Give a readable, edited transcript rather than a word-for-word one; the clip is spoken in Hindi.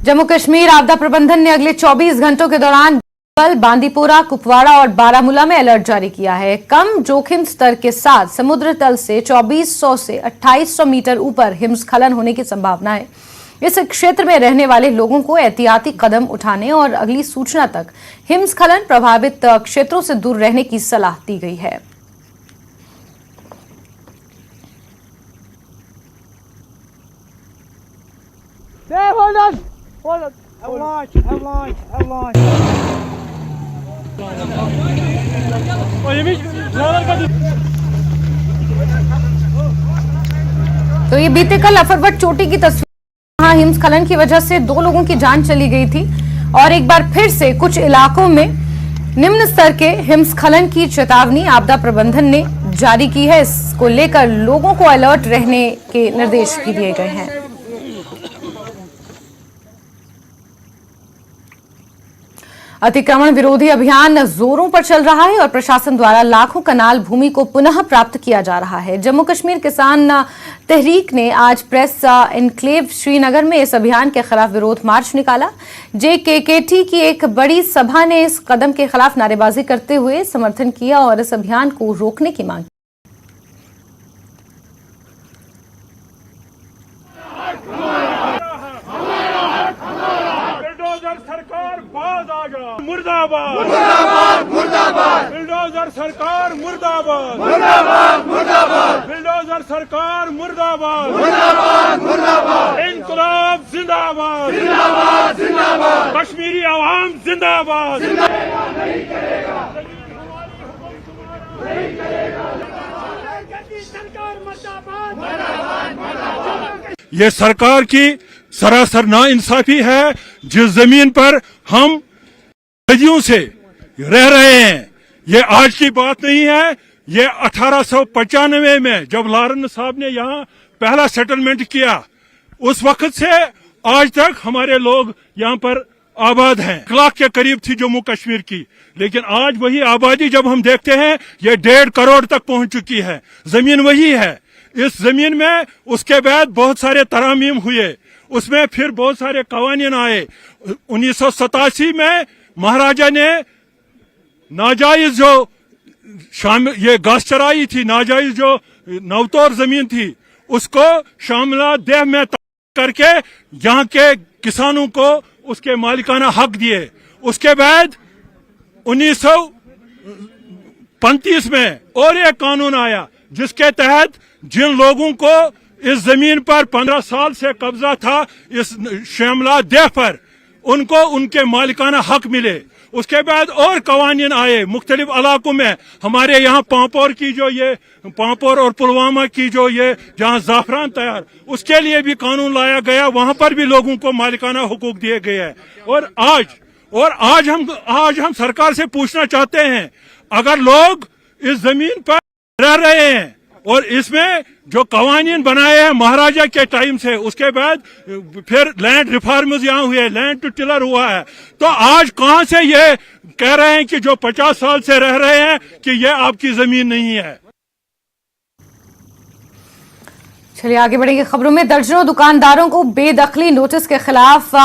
जम्मू कश्मीर आपदा प्रबंधन ने अगले 24 घंटों के दौरान कल बांदीपोरा, कुपवाड़ा और बारामूला में अलर्ट जारी किया है। कम जोखिम स्तर के साथ समुद्र तल से 2400 से 2800 मीटर ऊपर हिमस्खलन होने की संभावना है। इस क्षेत्र में रहने वाले लोगों को एहतियाती कदम उठाने और अगली सूचना तक हिमस्खलन प्रभावित क्षेत्रों से दूर रहने की सलाह दी गई है। तो ये बीते कल अफरवट चोटी की तस्वीर, वहां हिमस्खलन की वजह से 2 लोगों की जान चली गई थी और एक बार फिर से कुछ इलाकों में निम्न स्तर के हिमस्खलन की चेतावनी आपदा प्रबंधन ने जारी की है। इसको लेकर लोगों को अलर्ट रहने के निर्देश भी दिए गए हैं। अतिक्रमण विरोधी अभियान जोरों पर चल रहा है और प्रशासन द्वारा लाखों कनाल भूमि को पुनः प्राप्त किया जा रहा है। जम्मू कश्मीर किसान तहरीक ने आज प्रेस एनक्लेव श्रीनगर में इस अभियान के खिलाफ विरोध मार्च निकाला। JKKT की एक बड़ी सभा ने इस कदम के खिलाफ नारेबाजी करते हुए समर्थन किया और इस अभियान को रोकने की मांग की। सरकार बाज आ जा, मुर्दाबाद मुर्दाबाद मुर्दाबाद। बिल्डोजर सरकार मुर्दाबाद मुर्दाबाद मुर्दाबाद। बिल्डोजर सरकार मुर्दाबाद मुर्दाबाद मुर्दाबाद। इनकलाब जिंदाबाद जिंदाबाद जिंदाबाद। कश्मीरी आवाम जिंदाबाद नहीं करेगा नहीं करेगा। सरकार मुर्दाबाद मुर्दाबाद मुर्दाबाद। ये सरकार की सरासर नाइंसाफी है। जिस जमीन पर हम सदियों से रह रहे हैं, ये आज की बात नहीं है। ये 1895 में जब लारन साहब ने यहाँ पहला सेटलमेंट किया, उस वक्त से आज तक हमारे लोग यहाँ पर आबाद हैं। 1 लाख के करीब थी जम्मू कश्मीर की, लेकिन आज वही आबादी जब हम देखते हैं, ये 1.5 करोड़ तक पहुंच चुकी है। जमीन वही है। इस जमीन में उसके बाद बहुत सारे तरामीम हुए, उसमें फिर बहुत सारे कवानीन आए। 1987 में महाराजा ने नाजायज जो ये घास चराई थी, नाजायज जो नवतौर जमीन थी, उसको शामिला देह में करके यहाँ के किसानों को उसके मालिकाना हक दिए। उसके बाद 1935 में और एक कानून आया जिसके तहत जिन लोगों को इस जमीन पर 15 साल से कब्जा था, इस शामिला देह पर, उनको उनके मालिकाना हक मिले। उसके बाद और कवानीन आए मुख्तलिफ इलाकों में। हमारे यहाँ पांपोर की जो ये पांपोर और पुलवामा की जो ये जहाँ जाफरान तैयार, उसके लिए भी कानून लाया गया। वहां पर भी लोगों को मालिकाना हुकूक दिए गए हैं। और आज हम सरकार से पूछना चाहते हैं, अगर लोग इस जमीन पर रह रहे हैं और इसमें जो कवानीन बनाए हैं महाराजा के टाइम से, उसके बाद फिर लैंड रिफॉर्म्स यहाँ हुए, लैंड टू टिलर हुआ है, तो आज कहां से ये कह रहे हैं कि जो 50 साल से रह रहे हैं कि ये आपकी जमीन नहीं है। चलिए आगे बढ़ेंगे खबरों में। दर्जनों दुकानदारों को बेदखली नोटिस के खिलाफ